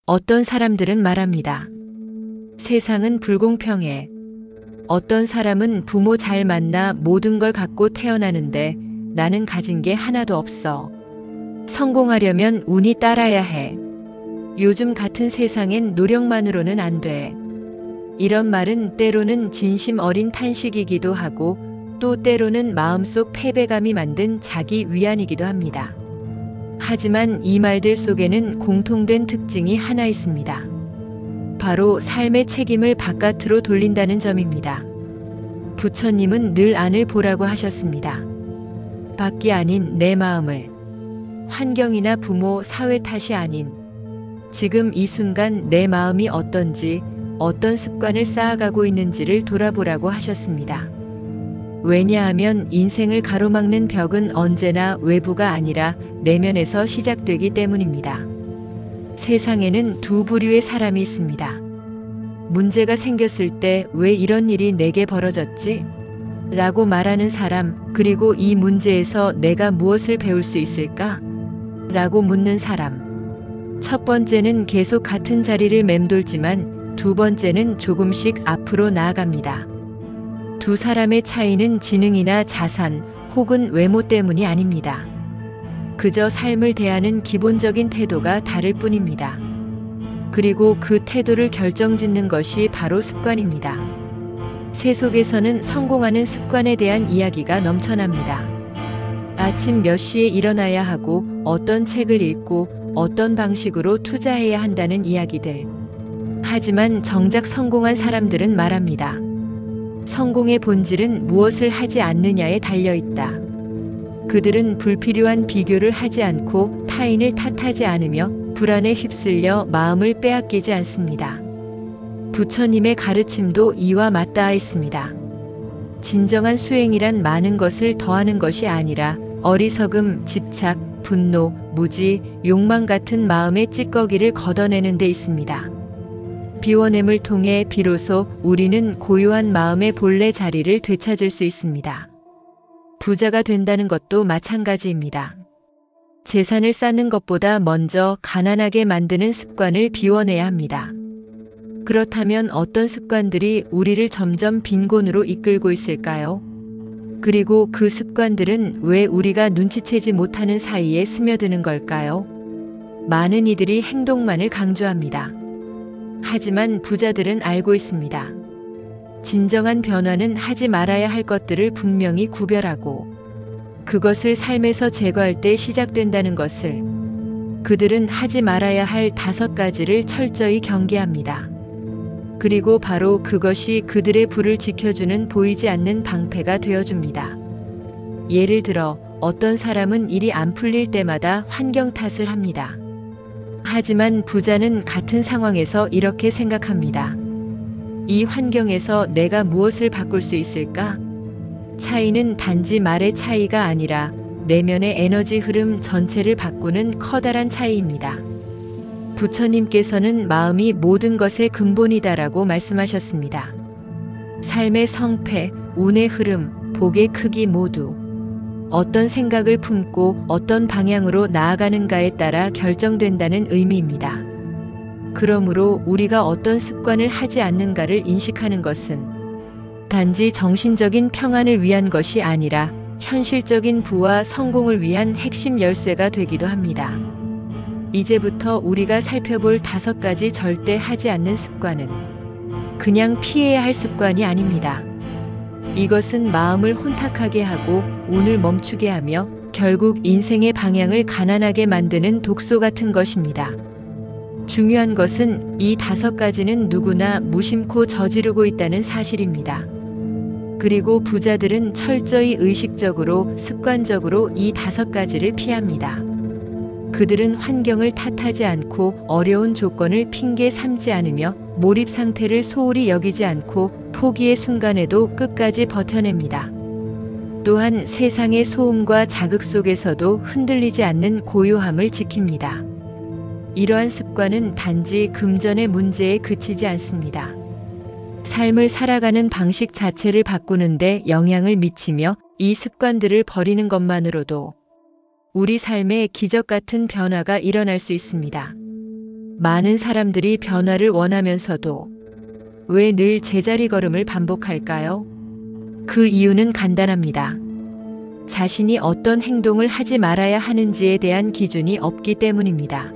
어떤 사람들은 말합니다. 세상은 불공평해. 어떤 사람은 부모 잘 만나 모든 걸 갖고 태어나는데 나는 가진 게 하나도 없어. 성공하려면 운이 따라야 해. 요즘 같은 세상엔 노력만으로는 안 돼. 이런 말은 때로는 진심 어린 탄식이기도 하고 또 때로는 마음속 패배감이 만든 자기 위안이기도 합니다. 하지만 이 말들 속에는 공통된 특징이 하나 있습니다. 바로 삶의 책임을 바깥으로 돌린다는 점입니다. 부처님은 늘 안을 보라고 하셨습니다. 밖이 아닌 내 마음을. 환경이나 부모, 사회 탓이 아닌 지금 이 순간 내 마음이 어떤지, 어떤 습관을 쌓아가고 있는지를 돌아보라고 하셨습니다. 왜냐하면 인생을 가로막는 벽은 언제나 외부가 아니라 내면에서 시작되기 때문입니다. 세상에는 두 부류의 사람이 있습니다. 문제가 생겼을 때 왜 이런 일이 내게 벌어졌지? 라고 말하는 사람, 그리고 이 문제에서 내가 무엇을 배울 수 있을까? 라고 묻는 사람. 첫 번째는 계속 같은 자리를 맴돌지만 두 번째는 조금씩 앞으로 나아갑니다. 두 사람의 차이는 지능이나 자산 혹은 외모 때문이 아닙니다. 그저 삶을 대하는 기본적인 태도가 다를 뿐입니다. 그리고 그 태도를 결정짓는 것이 바로 습관입니다. 새 속에서는 성공하는 습관에 대한 이야기가 넘쳐납니다. 아침 몇 시에 일어나야 하고 어떤 책을 읽고 어떤 방식으로 투자해야 한다는 이야기들. 하지만 정작 성공한 사람들은 말합니다. 성공의 본질은 무엇을 하지 않느냐에 달려있다. 그들은 불필요한 비교를 하지 않고 타인을 탓하지 않으며 불안에 휩쓸려 마음을 빼앗기지 않습니다. 부처님의 가르침도 이와 맞닿아 있습니다. 진정한 수행이란 많은 것을 더하는 것이 아니라 어리석음, 집착, 분노, 무지, 욕망 같은 마음의 찌꺼기를 걷어내는 데 있습니다. 비워냄을 통해 비로소 우리는 고요한 마음의 본래 자리를 되찾을 수 있습니다. 부자가 된다는 것도 마찬가지입니다. 재산을 쌓는 것보다 먼저 가난하게 만드는 습관을 비워내야 합니다. 그렇다면 어떤 습관들이 우리를 점점 빈곤으로 이끌고 있을까요? 그리고 그 습관들은 왜 우리가 눈치채지 못하는 사이에 스며드는 걸까요? 많은 이들이 행동만을 강조합니다. 하지만 부자들은 알고 있습니다. 진정한 변화는 하지 말아야 할 것들을 분명히 구별하고 그것을 삶에서 제거할 때 시작된다는 것을. 그들은 하지 말아야 할 5가지를 철저히 경계합니다. 그리고 바로 그것이 그들의 불을 지켜주는 보이지 않는 방패가 되어줍니다. 예를 들어 어떤 사람은 일이 안 풀릴 때마다 환경 탓을 합니다. 하지만 부자는 같은 상황에서 이렇게 생각합니다. 이 환경에서 내가 무엇을 바꿀 수 있을까? 차이는 단지 말의 차이가 아니라 내면의 에너지 흐름 전체를 바꾸는 커다란 차이입니다. 부처님께서는 마음이 모든 것의 근본이다라고 말씀하셨습니다. 삶의 성패, 운의 흐름, 복의 크기 모두 어떤 생각을 품고 어떤 방향으로 나아가는가에 따라 결정된다는 의미입니다. 그러므로 우리가 어떤 습관을 하지 않는가를 인식하는 것은 단지 정신적인 평안을 위한 것이 아니라 현실적인 부와 성공을 위한 핵심 열쇠가 되기도 합니다. 이제부터 우리가 살펴볼 5가지 절대 하지 않는 습관은 그냥 피해야 할 습관이 아닙니다. 이것은 마음을 혼탁하게 하고 운을 멈추게 하며 결국 인생의 방향을 가난하게 만드는 독소 같은 것입니다. 중요한 것은 이 5가지는 누구나 무심코 저지르고 있다는 사실입니다. 그리고 부자들은 철저히 의식적으로, 습관적으로 이 5가지를 피합니다. 그들은 환경을 탓하지 않고 어려운 조건을 핑계 삼지 않으며 몰입 상태를 소홀히 여기지 않고 포기의 순간에도 끝까지 버텨냅니다. 또한 세상의 소음과 자극 속에서도 흔들리지 않는 고요함을 지킵니다. 이러한 습관은 단지 금전의 문제에 그치지 않습니다. 삶을 살아가는 방식 자체를 바꾸는데 영향을 미치며 이 습관들을 버리는 것만으로도 우리 삶에 기적 같은 변화가 일어날 수 있습니다. 많은 사람들이 변화를 원하면서도 왜 늘 제자리 걸음을 반복할까요? 그 이유는 간단합니다. 자신이 어떤 행동을 하지 말아야 하는지에 대한 기준이 없기 때문입니다.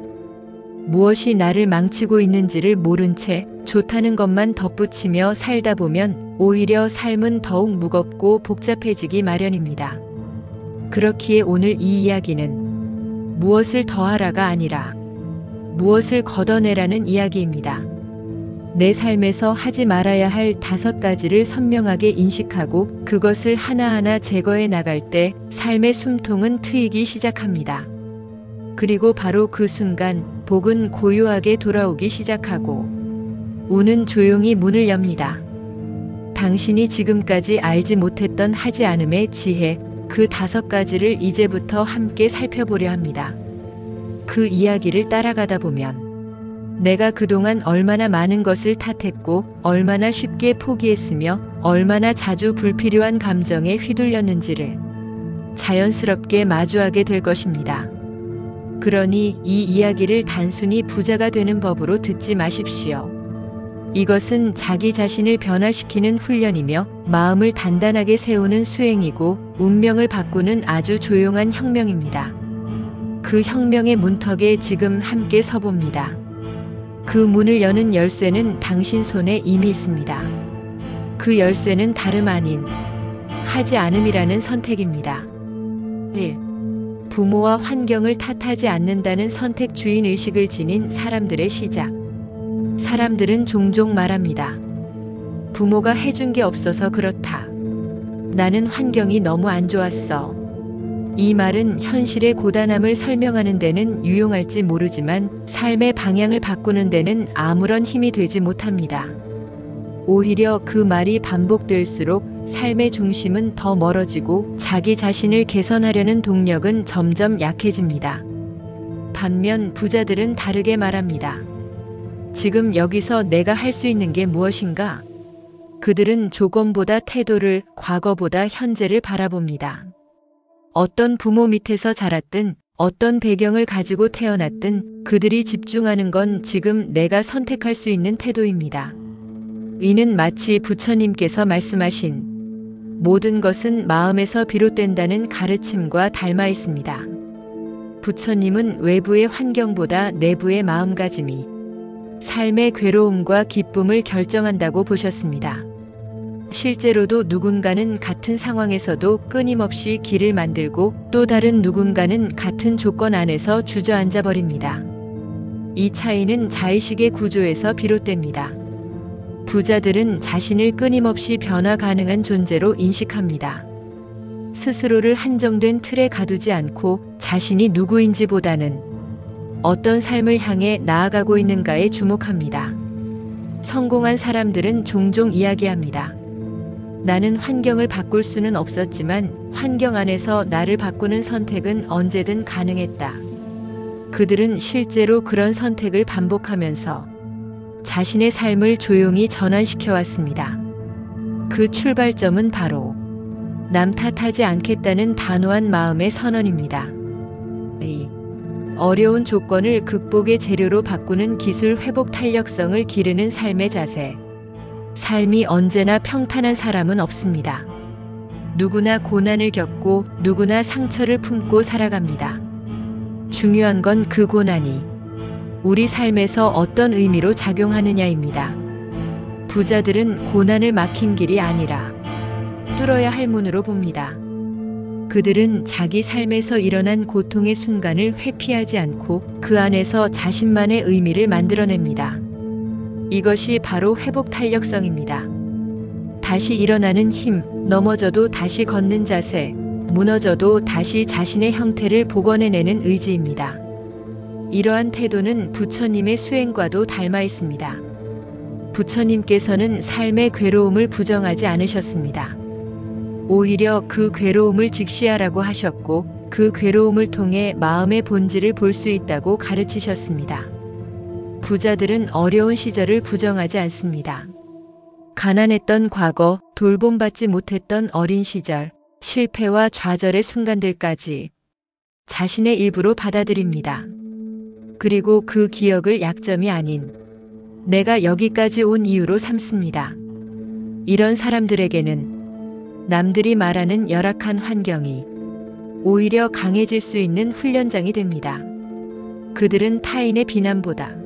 무엇이 나를 망치고 있는지를 모른 채 좋다는 것만 덧붙이며 살다 보면 오히려 삶은 더욱 무겁고 복잡해지기 마련입니다. 그렇기에 오늘 이 이야기는 무엇을 더하라가 아니라 무엇을 걷어내라는 이야기입니다. 내 삶에서 하지 말아야 할 5가지를 선명하게 인식하고 그것을 하나하나 제거해 나갈 때 삶의 숨통은 트이기 시작합니다. 그리고 바로 그 순간 복은 고요하게 돌아오기 시작하고 운은 조용히 문을 엽니다. 당신이 지금까지 알지 못했던 하지 않음의 지혜, 그 5가지를 이제부터 함께 살펴보려 합니다. 그 이야기를 따라가다 보면 내가 그동안 얼마나 많은 것을 탓했고 얼마나 쉽게 포기했으며 얼마나 자주 불필요한 감정에 휘둘렸는지를 자연스럽게 마주하게 될 것입니다. 그러니 이 이야기를 단순히 부자가 되는 법으로 듣지 마십시오. 이것은 자기 자신을 변화시키는 훈련이며 마음을 단단하게 세우는 수행이고 운명을 바꾸는 아주 조용한 혁명입니다. 그 혁명의 문턱에 지금 함께 서봅니다. 그 문을 여는 열쇠는 당신 손에 이미 있습니다. 그 열쇠는 다름 아닌 하지 않음이라는 선택입니다. 1. 부모와 환경을 탓하지 않는다는 선택 주인 의식을 지닌 사람들의 시작. 사람들은 종종 말합니다. 부모가 해준 게 없어서 그렇다. 나는 환경이 너무 안 좋았어. 이 말은 현실의 고단함을 설명하는 데는 유용할지 모르지만 삶의 방향을 바꾸는 데는 아무런 힘이 되지 못합니다. 오히려 그 말이 반복될수록 삶의 중심은 더 멀어지고 자기 자신을 개선하려는 동력은 점점 약해집니다. 반면 부자들은 다르게 말합니다. 지금 여기서 내가 할 수 있는 게 무엇인가? 그들은 조건보다 태도를, 과거보다 현재를 바라봅니다. 어떤 부모 밑에서 자랐든 어떤 배경을 가지고 태어났든 그들이 집중하는 건 지금 내가 선택할 수 있는 태도입니다. 이는 마치 부처님께서 말씀하신 모든 것은 마음에서 비롯된다는 가르침과 닮아 있습니다. 부처님은 외부의 환경보다 내부의 마음가짐이 삶의 괴로움과 기쁨을 결정한다고 보셨습니다. 실제로도 누군가는 같은 상황에서도 끊임없이 길을 만들고 또 다른 누군가는 같은 조건 안에서 주저앉아 버립니다. 이 차이는 자의식의 구조에서 비롯됩니다. 부자들은 자신을 끊임없이 변화 가능한 존재로 인식합니다. 스스로를 한정된 틀에 가두지 않고 자신이 누구인지보다는 어떤 삶을 향해 나아가고 있는가에 주목합니다. 성공한 사람들은 종종 이야기합니다. 나는 환경을 바꿀 수는 없었지만 환경 안에서 나를 바꾸는 선택은 언제든 가능했다. 그들은 실제로 그런 선택을 반복하면서 자신의 삶을 조용히 전환시켜 왔습니다. 그 출발점은 바로 남 탓하지 않겠다는 단호한 마음의 선언입니다. 이 어려운 조건을 극복의 재료로 바꾸는 기술 회복 탄력성을 기르는 삶의 자세. 삶이 언제나 평탄한 사람은 없습니다. 누구나 고난을 겪고 누구나 상처를 품고 살아갑니다. 중요한 건 그 고난이 우리 삶에서 어떤 의미로 작용하느냐입니다. 부자들은 고난을 막힌 길이 아니라 뚫어야 할 문으로 봅니다. 그들은 자기 삶에서 일어난 고통의 순간을 회피하지 않고 그 안에서 자신만의 의미를 만들어냅니다. 이것이 바로 회복 탄력성입니다. 다시 일어나는 힘, 넘어져도 다시 걷는 자세, 무너져도 다시 자신의 형태를 복원해내는 의지입니다. 이러한 태도는 부처님의 수행과도 닮아 있습니다. 부처님께서는 삶의 괴로움을 부정하지 않으셨습니다. 오히려 그 괴로움을 직시하라고 하셨고 그 괴로움을 통해 마음의 본질을 볼 수 있다고 가르치셨습니다. 부자들은 어려운 시절을 부정하지 않습니다. 가난했던 과거, 돌봄받지 못했던 어린 시절, 실패와 좌절의 순간들까지 자신의 일부로 받아들입니다. 그리고 그 기억을 약점이 아닌 내가 여기까지 온 이유로 삼습니다. 이런 사람들에게는 남들이 말하는 열악한 환경이 오히려 강해질 수 있는 훈련장이 됩니다. 그들은 타인의 비난보다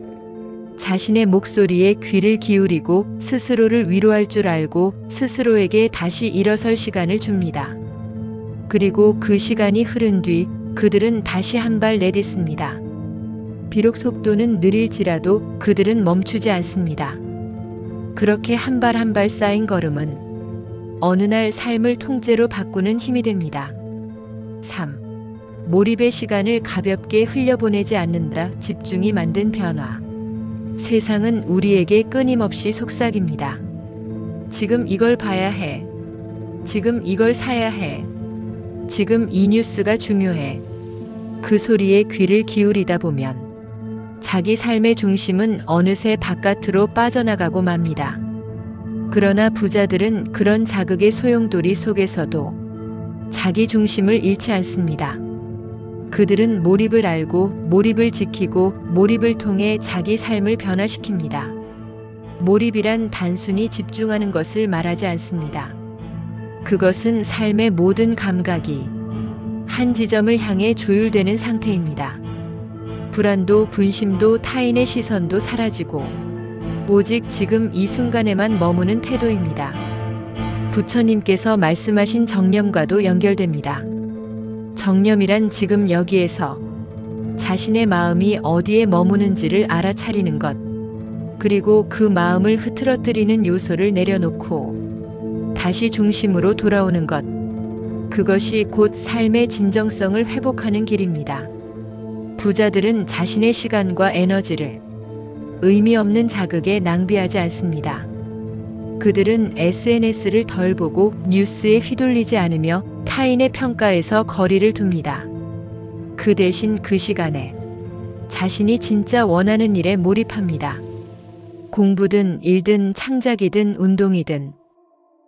자신의 목소리에 귀를 기울이고 스스로를 위로할 줄 알고 스스로에게 다시 일어설 시간을 줍니다. 그리고 그 시간이 흐른 뒤 그들은 다시 한 발 내딛습니다. 비록 속도는 느릴지라도 그들은 멈추지 않습니다. 그렇게 한 발 한 발 쌓인 걸음은 어느 날 삶을 통째로 바꾸는 힘이 됩니다. 3. 몰입의 시간을 가볍게 흘려보내지 않는다. 집중이 만든 변화. 세상은 우리에게 끊임없이 속삭입니다. 지금 이걸 봐야 해. 지금 이걸 사야 해. 지금 이 뉴스가 중요해. 그 소리에 귀를 기울이다 보면 자기 삶의 중심은 어느새 바깥으로 빠져나가고 맙니다. 그러나 부자들은 그런 자극의 소용돌이 속에서도 자기 중심을 잃지 않습니다. 그들은 몰입을 알고 몰입을 지키고 몰입을 통해 자기 삶을 변화시킵니다. 몰입이란 단순히 집중하는 것을 말하지 않습니다. 그것은 삶의 모든 감각이 한 지점을 향해 조율되는 상태입니다. 불안도 분심도 타인의 시선도 사라지고 오직 지금 이 순간에만 머무는 태도입니다. 부처님께서 말씀하신 정념과도 연결됩니다. 정념이란 지금 여기에서 자신의 마음이 어디에 머무는지를 알아차리는 것, 그리고 그 마음을 흐트러뜨리는 요소를 내려놓고 다시 중심으로 돌아오는 것, 그것이 곧 삶의 진정성을 회복하는 길입니다. 부자들은 자신의 시간과 에너지를 의미 없는 자극에 낭비하지 않습니다. 그들은 SNS를 덜 보고 뉴스에 휘둘리지 않으며 타인의 평가에서 거리를 둡니다. 그 대신 그 시간에 자신이 진짜 원하는 일에 몰입합니다. 공부든 일든 창작이든 운동이든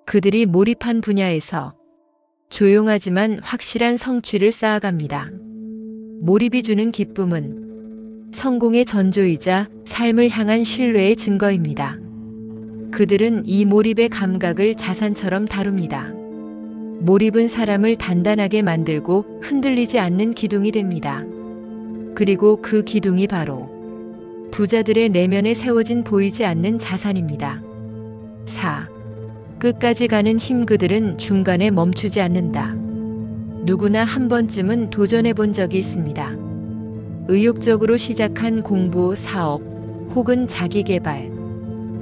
그들이 몰입한 분야에서 조용하지만 확실한 성취를 쌓아갑니다. 몰입이 주는 기쁨은 성공의 전조이자 삶을 향한 신뢰의 증거입니다. 그들은 이 몰입의 감각을 자산처럼 다룹니다. 몰입은 사람을 단단하게 만들고 흔들리지 않는 기둥이 됩니다. 그리고 그 기둥이 바로 부자들의 내면에 세워진 보이지 않는 자산입니다. 4. 끝까지 가는 힘. 그들은 중간에 멈추지 않는다. 누구나 한 번쯤은 도전해 본 적이 있습니다. 의욕적으로 시작한 공부, 사업, 혹은 자기개발.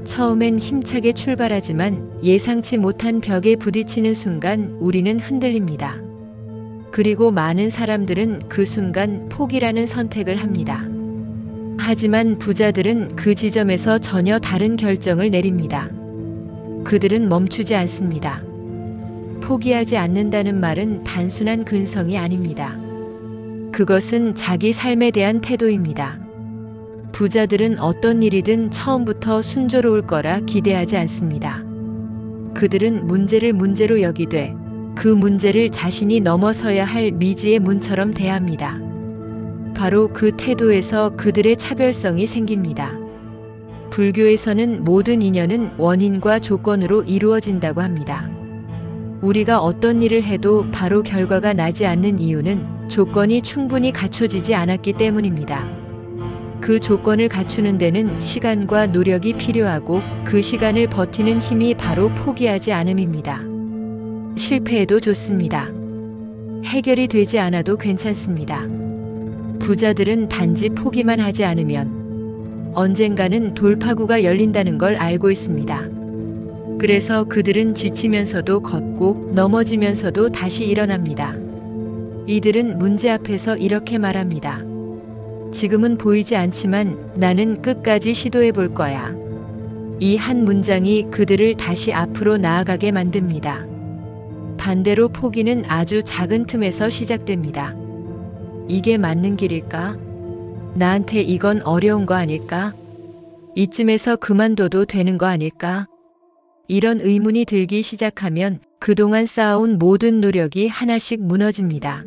처음엔 힘차게 출발하지만 예상치 못한 벽에 부딪히는 순간 우리는 흔들립니다. 그리고 많은 사람들은 그 순간 포기라는 선택을 합니다. 하지만 부자들은 그 지점에서 전혀 다른 결정을 내립니다. 그들은 멈추지 않습니다. 포기하지 않는다는 말은 단순한 근성이 아닙니다. 그것은 자기 삶에 대한 태도입니다. 부자들은 어떤 일이든 처음부터 순조로울 거라 기대하지 않습니다. 그들은 문제를 문제로 여기되 그 문제를 자신이 넘어서야 할 미지의 문처럼 대합니다. 바로 그 태도에서 그들의 차별성이 생깁니다. 불교에서는 모든 인연은 원인과 조건으로 이루어진다고 합니다. 우리가 어떤 일을 해도 바로 결과가 나지 않는 이유는 조건이 충분히 갖춰지지 않았기 때문입니다. 그 조건을 갖추는 데는 시간과 노력이 필요하고 그 시간을 버티는 힘이 바로 포기하지 않음입니다. 실패해도 좋습니다. 해결이 되지 않아도 괜찮습니다. 부자들은 단지 포기만 하지 않으면 언젠가는 돌파구가 열린다는 걸 알고 있습니다. 그래서 그들은 지치면서도 걷고 넘어지면서도 다시 일어납니다. 이들은 문제 앞에서 이렇게 말합니다. 지금은 보이지 않지만 나는 끝까지 시도해 볼 거야. 이 한 문장이 그들을 다시 앞으로 나아가게 만듭니다. 반대로 포기는 아주 작은 틈에서 시작됩니다. 이게 맞는 길일까? 나한테 이건 어려운 거 아닐까? 이쯤에서 그만둬도 되는 거 아닐까? 이런 의문이 들기 시작하면 그동안 쌓아온 모든 노력이 하나씩 무너집니다.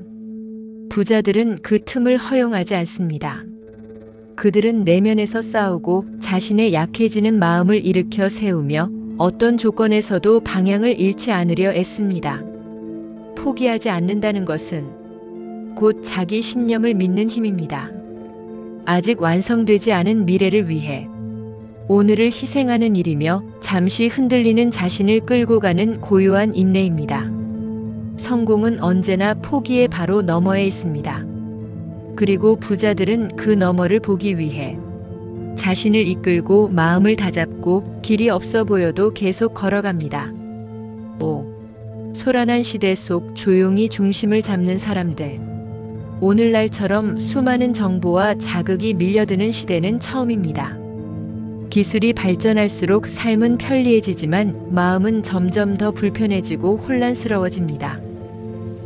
부자들은 그 틈을 허용하지 않습니다. 그들은 내면에서 싸우고 자신의 약해지는 마음을 일으켜 세우며 어떤 조건에서도 방향을 잃지 않으려 애씁니다. 포기하지 않는다는 것은 곧 자기 신념을 믿는 힘입니다. 아직 완성되지 않은 미래를 위해 오늘을 희생하는 일이며 잠시 흔들리는 자신을 끌고 가는 고요한 인내입니다. 성공은 언제나 포기의 바로 너머에 있습니다. 그리고 부자들은 그 너머를 보기 위해 자신을 이끌고 마음을 다잡고 길이 없어 보여도 계속 걸어갑니다. 5. 소란한 시대 속 조용히 중심을 잡는 사람들. 오늘날처럼 수많은 정보와 자극이 밀려드는 시대는 처음입니다. 기술이 발전할수록 삶은 편리해지지만 마음은 점점 더 불편해지고 혼란스러워집니다.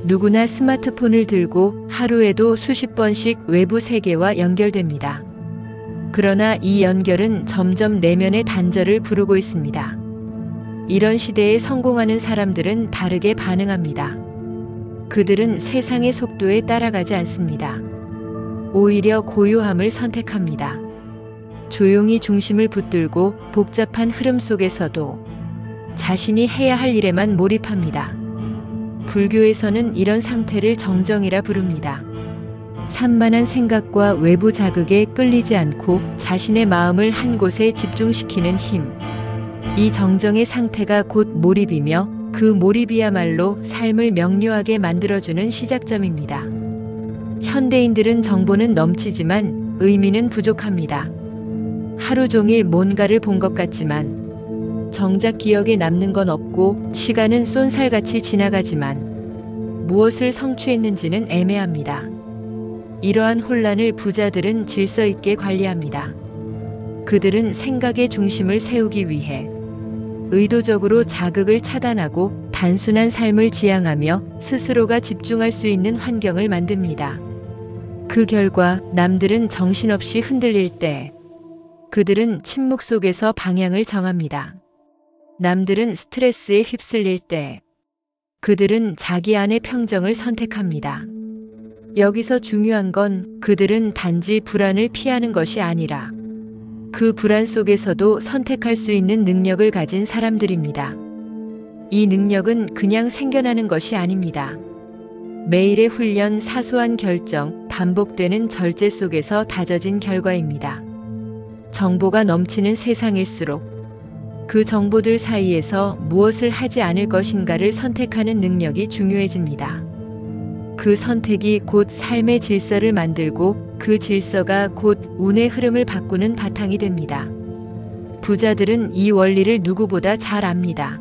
누구나 스마트폰을 들고 하루에도 수십 번씩 외부 세계와 연결됩니다. 그러나 이 연결은 점점 내면의 단절을 부르고 있습니다. 이런 시대에 성공하는 사람들은 다르게 반응합니다. 그들은 세상의 속도에 따라가지 않습니다. 오히려 고요함을 선택합니다. 조용히 중심을 붙들고 복잡한 흐름 속에서도 자신이 해야 할 일에만 몰입합니다. 불교에서는 이런 상태를 정정이라 부릅니다. 산만한 생각과 외부 자극에 끌리지 않고 자신의 마음을 한 곳에 집중시키는 힘. 이 정정의 상태가 곧 몰입이며 그 몰입이야말로 삶을 명료하게 만들어주는 시작점입니다. 현대인들은 정보는 넘치지만 의미는 부족합니다. 하루 종일 뭔가를 본 것 같지만 정작 기억에 남는 건 없고 시간은 쏜살같이 지나가지만 무엇을 성취했는지는 애매합니다. 이러한 혼란을 부자들은 질서 있게 관리합니다. 그들은 생각의 중심을 세우기 위해 의도적으로 자극을 차단하고 단순한 삶을 지향하며 스스로가 집중할 수 있는 환경을 만듭니다. 그 결과 남들은 정신없이 흔들릴 때 그들은 침묵 속에서 방향을 정합니다. 남들은 스트레스에 휩쓸릴 때 그들은 자기 안의 평정을 선택합니다. 여기서 중요한 건 그들은 단지 불안을 피하는 것이 아니라 그 불안 속에서도 선택할 수 있는 능력을 가진 사람들입니다. 이 능력은 그냥 생겨나는 것이 아닙니다. 매일의 훈련, 사소한 결정, 반복되는 절제 속에서 다져진 결과입니다. 정보가 넘치는 세상일수록 그 정보들 사이에서 무엇을 하지 않을 것인가를 선택하는 능력이 중요해집니다. 그 선택이 곧 삶의 질서를 만들고 그 질서가 곧 운의 흐름을 바꾸는 바탕이 됩니다. 부자들은 이 원리를 누구보다 잘 압니다.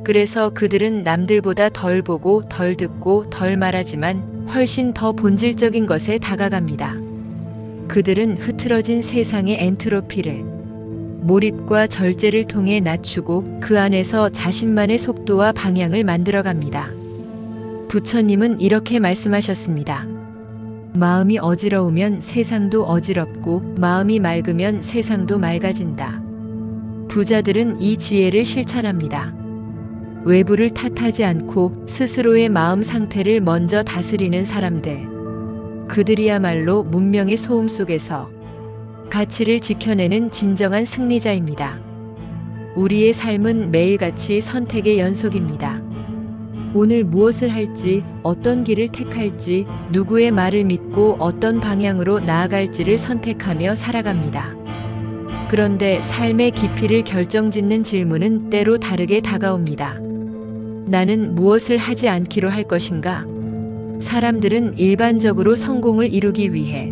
그래서 그들은 남들보다 덜 보고 덜 듣고 덜 말하지만 훨씬 더 본질적인 것에 다가갑니다. 그들은 흐트러진 세상의 엔트로피를 몰입과 절제를 통해 낮추고 그 안에서 자신만의 속도와 방향을 만들어갑니다. 부처님은 이렇게 말씀하셨습니다. 마음이 어지러우면 세상도 어지럽고 마음이 맑으면 세상도 맑아진다. 부자들은 이 지혜를 실천합니다. 외부를 탓하지 않고 스스로의 마음 상태를 먼저 다스리는 사람들. 그들이야말로 문명의 소음 속에서 가치를 지켜내는 진정한 승리자입니다. 우리의 삶은 매일같이 선택의 연속입니다. 오늘 무엇을 할지, 어떤 길을 택할지, 누구의 말을 믿고 어떤 방향으로 나아갈지를 선택하며 살아갑니다. 그런데 삶의 깊이를 결정짓는 질문은 때로 다르게 다가옵니다. 나는 무엇을 하지 않기로 할 것인가? 사람들은 일반적으로 성공을 이루기 위해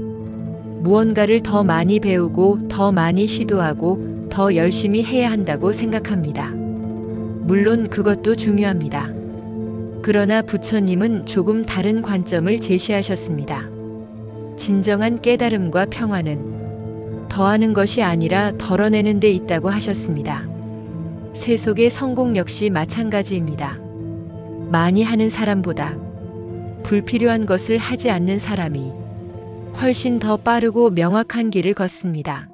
무언가를 더 많이 배우고 더 많이 시도하고 더 열심히 해야 한다고 생각합니다. 물론 그것도 중요합니다. 그러나 부처님은 조금 다른 관점을 제시하셨습니다. 진정한 깨달음과 평화는 더하는 것이 아니라 덜어내는 데 있다고 하셨습니다. 세속의 성공 역시 마찬가지입니다. 많이 하는 사람보다 불필요한 것을 하지 않는 사람이 훨씬 더 빠르고 명확한 길을 걷습니다.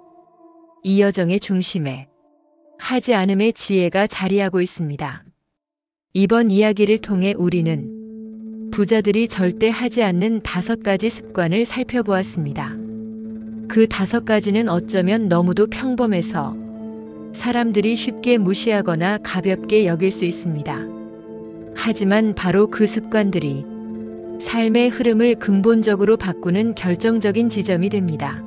이 여정의 중심에 하지 않음의 지혜가 자리하고 있습니다. 이번 이야기를 통해 우리는 부자들이 절대 하지 않는 5가지 습관을 살펴보았습니다. 그 5가지는 어쩌면 너무도 평범해서 사람들이 쉽게 무시하거나 가볍게 여길 수 있습니다. 하지만 바로 그 습관들이 삶의 흐름을 근본적으로 바꾸는 결정적인 지점이 됩니다.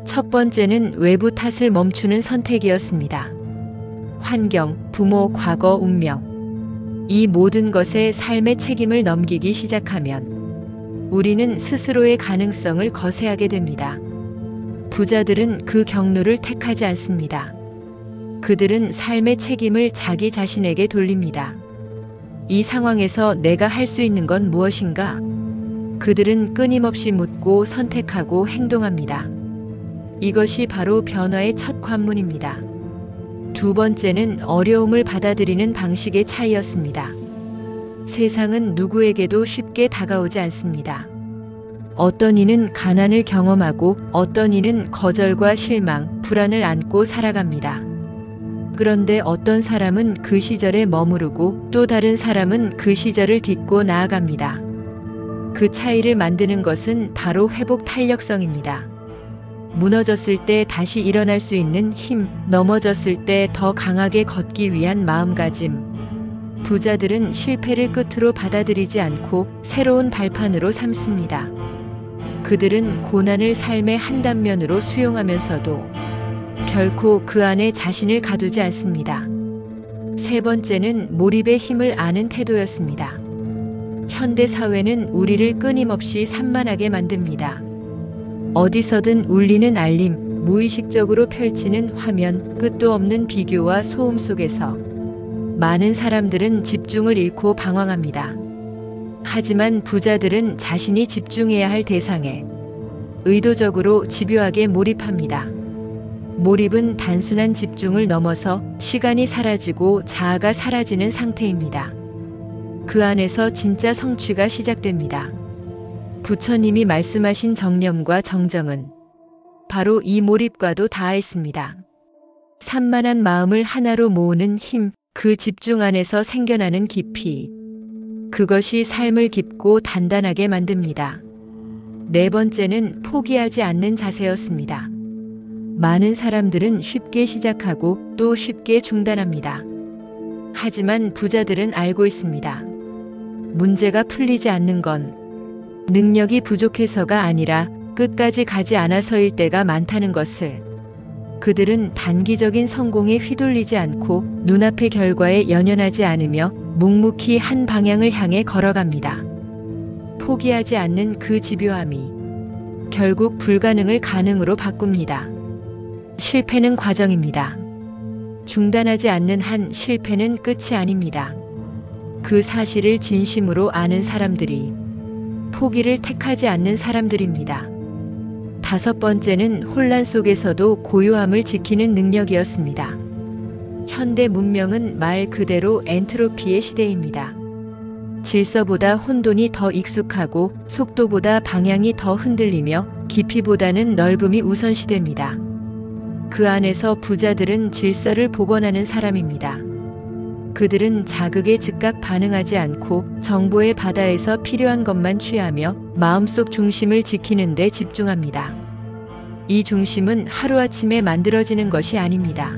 첫 번째는 외부 탓을 멈추는 선택이었습니다. 환경, 부모, 과거, 운명. 이 모든 것에 삶의 책임을 넘기기 시작하면 우리는 스스로의 가능성을 거세하게 됩니다. 부자들은 그 경로를 택하지 않습니다. 그들은 삶의 책임을 자기 자신에게 돌립니다. 이 상황에서 내가 할 수 있는 건 무엇인가? 그들은 끊임없이 묻고 선택하고 행동합니다. 이것이 바로 변화의 첫 관문입니다. 두 번째는 어려움을 받아들이는 방식의 차이였습니다. 세상은 누구에게도 쉽게 다가오지 않습니다. 어떤 이는 가난을 경험하고 어떤 이는 거절과 실망, 불안을 안고 살아갑니다. 그런데 어떤 사람은 그 시절에 머무르고 또 다른 사람은 그 시절을 딛고 나아갑니다. 그 차이를 만드는 것은 바로 회복 탄력성입니다. 무너졌을 때 다시 일어날 수 있는 힘, 넘어졌을 때 더 강하게 걷기 위한 마음가짐. 부자들은 실패를 끝으로 받아들이지 않고 새로운 발판으로 삼습니다. 그들은 고난을 삶의 한 단면으로 수용하면서도 결코 그 안에 자신을 가두지 않습니다. 세 번째는 몰입의 힘을 아는 태도였습니다. 현대 사회는 우리를 끊임없이 산만하게 만듭니다. 어디서든 울리는 알림, 무의식적으로 펼치는 화면, 끝도 없는 비교와 소음 속에서 많은 사람들은 집중을 잃고 방황합니다. 하지만 부자들은 자신이 집중해야 할 대상에 의도적으로 집요하게 몰입합니다. 몰입은 단순한 집중을 넘어서 시간이 사라지고 자아가 사라지는 상태입니다. 그 안에서 진짜 성취가 시작됩니다. 부처님이 말씀하신 정념과 정정은 바로 이 몰입과도 닿아있습니다. 산만한 마음을 하나로 모으는 힘, 그 집중 안에서 생겨나는 깊이. 그것이 삶을 깊고 단단하게 만듭니다. 네 번째는 포기하지 않는 자세였습니다. 많은 사람들은 쉽게 시작하고 또 쉽게 중단합니다. 하지만 부자들은 알고 있습니다. 문제가 풀리지 않는 건 능력이 부족해서가 아니라 끝까지 가지 않아서일 때가 많다는 것을. 그들은 단기적인 성공에 휘둘리지 않고 눈앞의 결과에 연연하지 않으며 묵묵히 한 방향을 향해 걸어갑니다. 포기하지 않는 그 집요함이 결국 불가능을 가능으로 바꿉니다. 실패는 과정입니다. 중단하지 않는 한 실패는 끝이 아닙니다. 그 사실을 진심으로 아는 사람들이 포기를 택하지 않는 사람들입니다. 다섯 번째는 혼란 속에서도 고요함을 지키는 능력이었습니다. 현대 문명은 말 그대로 엔트로피의 시대입니다. 질서보다 혼돈이 더 익숙하고 속도보다 방향이 더 흔들리며 깊이보다는 넓음이 우선시됩니다. 그 안에서 부자들은 질서를 복원하는 사람입니다. 그들은 자극에 즉각 반응하지 않고 정보의 바다에서 필요한 것만 취하며 마음속 중심을 지키는 데 집중합니다. 이 중심은 하루아침에 만들어지는 것이 아닙니다.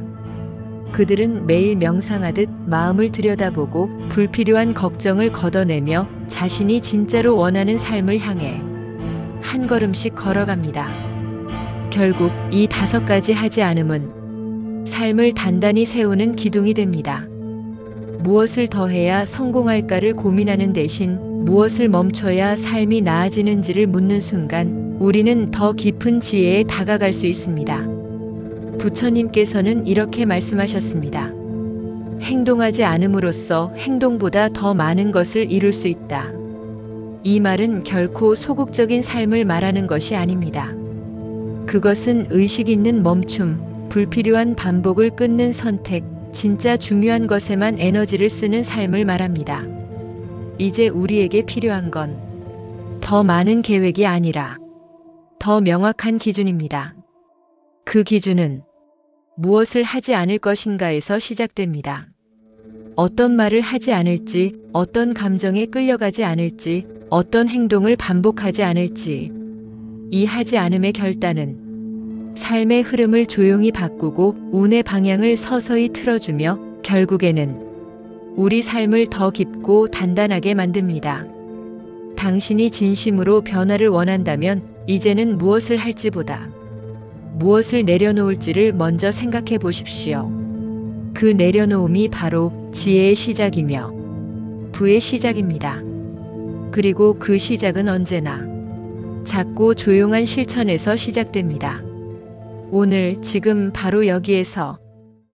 그들은 매일 명상하듯 마음을 들여다보고 불필요한 걱정을 걷어내며 자신이 진짜로 원하는 삶을 향해 한 걸음씩 걸어갑니다. 결국 이 5가지 하지 않음은 삶을 단단히 세우는 기둥이 됩니다. 무엇을 더해야 성공할까를 고민하는 대신 무엇을 멈춰야 삶이 나아지는지를 묻는 순간 우리는 더 깊은 지혜에 다가갈 수 있습니다. 부처님께서는 이렇게 말씀하셨습니다. 행동하지 않음으로써 행동보다 더 많은 것을 이룰 수 있다. 이 말은 결코 소극적인 삶을 말하는 것이 아닙니다. 그것은 의식 있는 멈춤, 불필요한 반복을 끊는 선택, 진짜 중요한 것에만 에너지를 쓰는 삶을 말합니다. 이제 우리에게 필요한 건 더 많은 계획이 아니라 더 명확한 기준입니다. 그 기준은 무엇을 하지 않을 것인가에서 시작됩니다. 어떤 말을 하지 않을지, 어떤 감정에 끌려가지 않을지, 어떤 행동을 반복하지 않을지. 이 하지 않음의 결단은 삶의 흐름을 조용히 바꾸고 운의 방향을 서서히 틀어주며 결국에는 우리 삶을 더 깊고 단단하게 만듭니다. 당신이 진심으로 변화를 원한다면 이제는 무엇을 할지보다 무엇을 내려놓을지를 먼저 생각해 보십시오. 그 내려놓음이 바로 지혜의 시작이며 부의 시작입니다. 그리고 그 시작은 언제나 작고 조용한 실천에서 시작됩니다. 오늘 지금 바로 여기에서